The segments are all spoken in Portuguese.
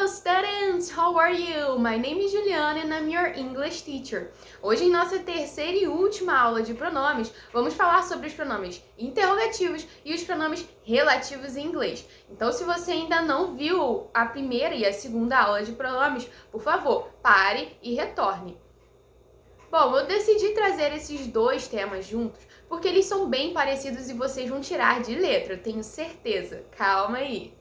Hello students, how are you? My name is Juliana and I'm your English teacher. Hoje em nossa terceira e última aula de pronomes, vamos falar sobre os pronomes interrogativos e os pronomes relativos em inglês. Então, se você ainda não viu a primeira e a segunda aula de pronomes, por favor, pare e retorne. Bom, eu decidi trazer esses dois temas juntos porque eles são bem parecidos e vocês vão tirar de letra, eu tenho certeza. Calma aí.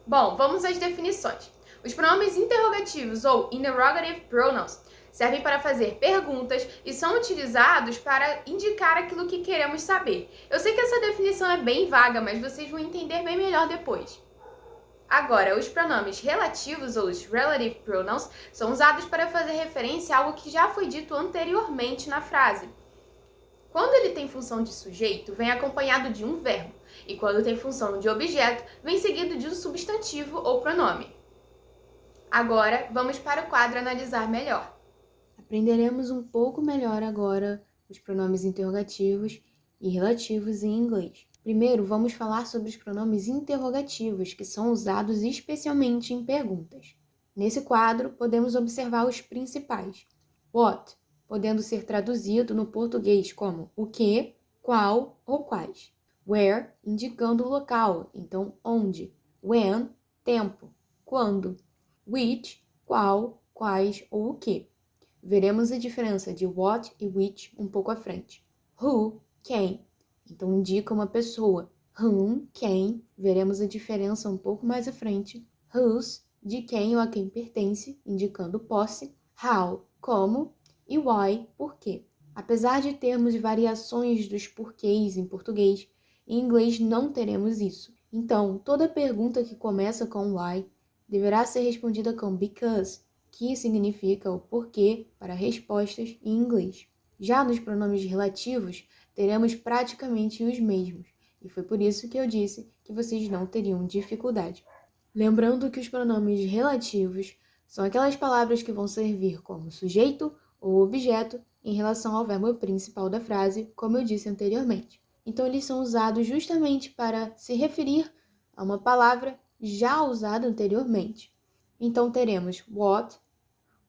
Bom, vamos às definições. Os pronomes interrogativos ou interrogative pronouns servem para fazer perguntas e são utilizados para indicar aquilo que queremos saber. Eu sei que essa definição é bem vaga, mas vocês vão entender bem melhor depois. Agora, os pronomes relativos ou os relative pronouns são usados para fazer referência a algo que já foi dito anteriormente na frase. Quando ele tem função de sujeito, vem acompanhado de um verbo, e quando tem função de objeto, vem seguido de um substantivo ou pronome. Agora, vamos para o quadro analisar melhor. Aprenderemos um pouco melhor agora os pronomes interrogativos e relativos em inglês. Primeiro, vamos falar sobre os pronomes interrogativos, que são usados especialmente em perguntas. Nesse quadro, podemos observar os principais. What, podendo ser traduzido no português como o que, qual ou quais. Where, indicando o local, então onde. When, tempo, quando. Which, qual, quais ou o que. Veremos a diferença de what e which um pouco à frente. Who, quem, então indica uma pessoa. Whom, quem, veremos a diferença um pouco mais à frente. Whose, de quem ou a quem pertence, indicando posse. How, como, e why, por quê. Apesar de termos variações dos porquês em português, em inglês não teremos isso. Então, toda pergunta que começa com why deverá ser respondida com because, que significa o porquê para respostas em inglês. Já nos pronomes relativos, teremos praticamente os mesmos, e foi por isso que eu disse que vocês não teriam dificuldade. Lembrando que os pronomes relativos são aquelas palavras que vão servir como sujeito ou objeto em relação ao verbo principal da frase, como eu disse anteriormente. Então, eles são usados justamente para se referir a uma palavra já usada anteriormente. Então, teremos what,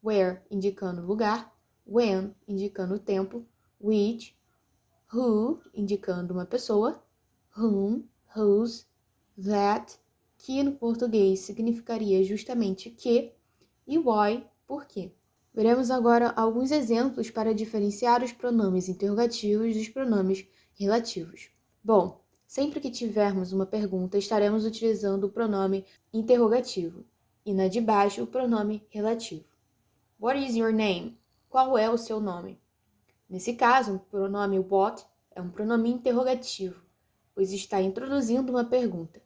where, indicando lugar, when, indicando o tempo, which, who, indicando uma pessoa, whom, whose, that, que no português significaria justamente que, e why, por quê. Veremos agora alguns exemplos para diferenciar os pronomes interrogativos dos pronomes relativos. Bom, sempre que tivermos uma pergunta, estaremos utilizando o pronome interrogativo e na de baixo o pronome relativo. What is your name? Qual é o seu nome? Nesse caso, o pronome what é um pronome interrogativo, pois está introduzindo uma pergunta.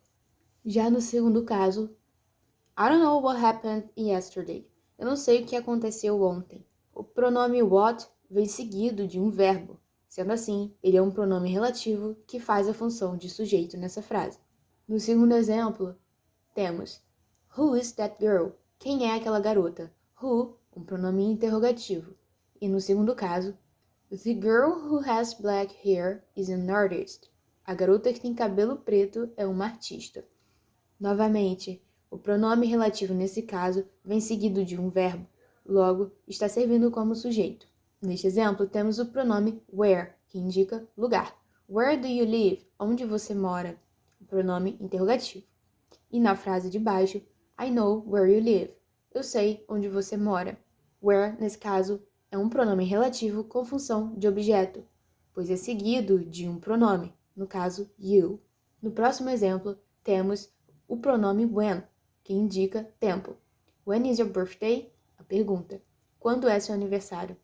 Já no segundo caso, I don't know what happened yesterday. Eu não sei o que aconteceu ontem. O pronome what vem seguido de um verbo. Sendo assim, ele é um pronome relativo que faz a função de sujeito nessa frase. No segundo exemplo, temos Who is that girl? Quem é aquela garota? Who, um pronome interrogativo. E no segundo caso, The girl who has black hair is an artist. A garota que tem cabelo preto é uma artista. Novamente, o pronome relativo nesse caso vem seguido de um verbo, logo está servindo como sujeito. Neste exemplo, temos o pronome where, que indica lugar. Where do you live? Onde você mora? O pronome interrogativo. E na frase de baixo, I know where you live. Eu sei onde você mora. Where, nesse caso, é um pronome relativo com função de objeto, pois é seguido de um pronome, no caso, you. No próximo exemplo, temos o pronome when, que indica tempo. When is your birthday? A pergunta. Quando é seu aniversário?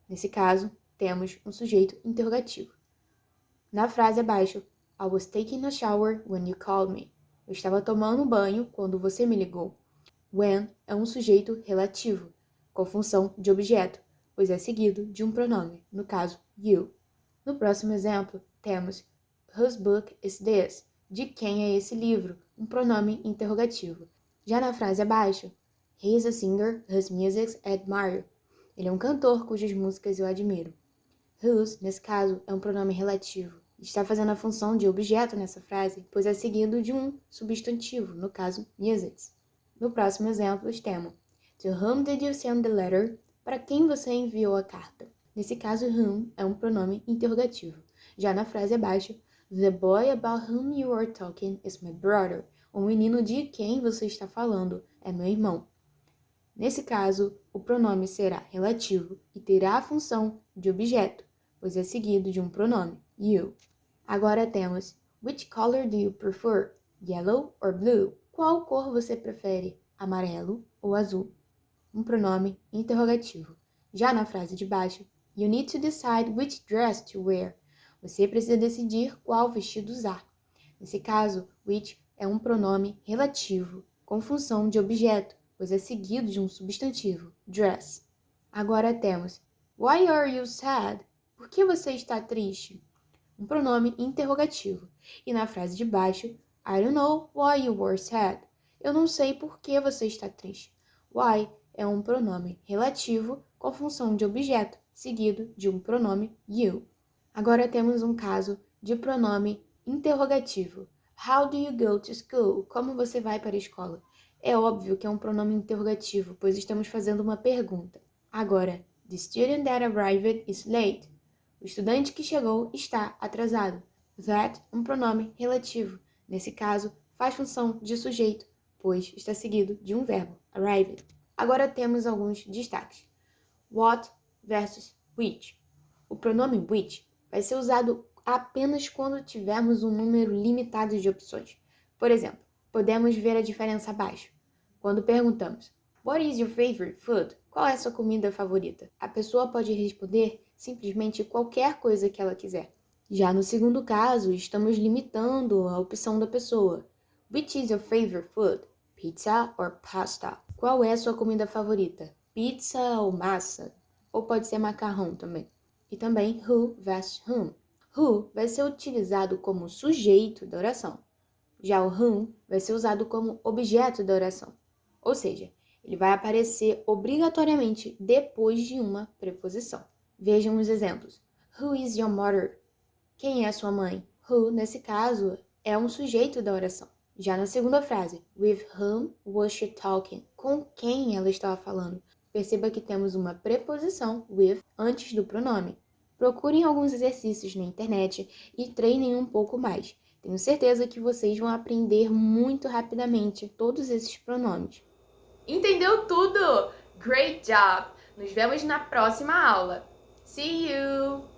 Nesse caso, temos um sujeito interrogativo. Na frase abaixo, I was taking a shower when you called me. Eu estava tomando um banho quando você me ligou. When é um sujeito relativo, com função de objeto, pois é seguido de um pronome, no caso, you. No próximo exemplo, temos Whose book is this? De quem é esse livro? Um pronome interrogativo. Já na frase abaixo, He is a singer whose music I admire. Ele é um cantor cujas músicas eu admiro. Whose, nesse caso, é um pronome relativo. Está fazendo a função de objeto nessa frase, pois é seguido de um substantivo, no caso, music. No próximo exemplo, temos To whom did you send the letter? Para quem você enviou a carta? Nesse caso, whom é um pronome interrogativo. Já na frase abaixo, The boy about whom you are talking is my brother. O menino de quem você está falando é meu irmão. Nesse caso, o pronome será relativo e terá a função de objeto, pois é seguido de um pronome, you. Agora temos Which color do you prefer? Yellow or blue? Qual cor você prefere? Amarelo ou azul? Um pronome interrogativo. Já na frase de baixo, You need to decide which dress to wear. Você precisa decidir qual vestido usar. Nesse caso, which é um pronome relativo com função de objeto, pois é seguido de um substantivo, dress. Agora temos Why are you sad? Por que você está triste? Um pronome interrogativo. E na frase de baixo, I don't know why you were sad. Eu não sei por que você está triste. Why é um pronome relativo com função de objeto, seguido de um pronome you. Agora temos um caso de pronome interrogativo. How do you go to school? Como você vai para a escola? É óbvio que é um pronome interrogativo, pois estamos fazendo uma pergunta. Agora, the student that arrived is late. O estudante que chegou está atrasado. That, um pronome relativo. Nesse caso, faz função de sujeito, pois está seguido de um verbo, arrived. Agora temos alguns destaques. What versus which. O pronome which vai ser usado apenas quando tivermos um número limitado de opções. Por exemplo, podemos ver a diferença abaixo. Quando perguntamos What is your favorite food? Qual é a sua comida favorita? A pessoa pode responder simplesmente qualquer coisa que ela quiser. Já no segundo caso, estamos limitando a opção da pessoa. Which is your favorite food? Pizza or pasta? Qual é a sua comida favorita? Pizza ou massa? Ou pode ser macarrão também. E também who versus whom. Who vai ser utilizado como sujeito da oração. Já o whom vai ser usado como objeto da oração. Ou seja, ele vai aparecer obrigatoriamente depois de uma preposição. Vejam os exemplos. Who is your mother? Quem é sua mãe? Who, nesse caso, é um sujeito da oração. Já na segunda frase, with whom was she talking? Com quem ela estava falando? Perceba que temos uma preposição, with, antes do pronome. Procurem alguns exercícios na internet e treinem um pouco mais. Tenho certeza que vocês vão aprender muito rapidamente todos esses pronomes. Entendeu tudo? Great job! Nos vemos na próxima aula. See you!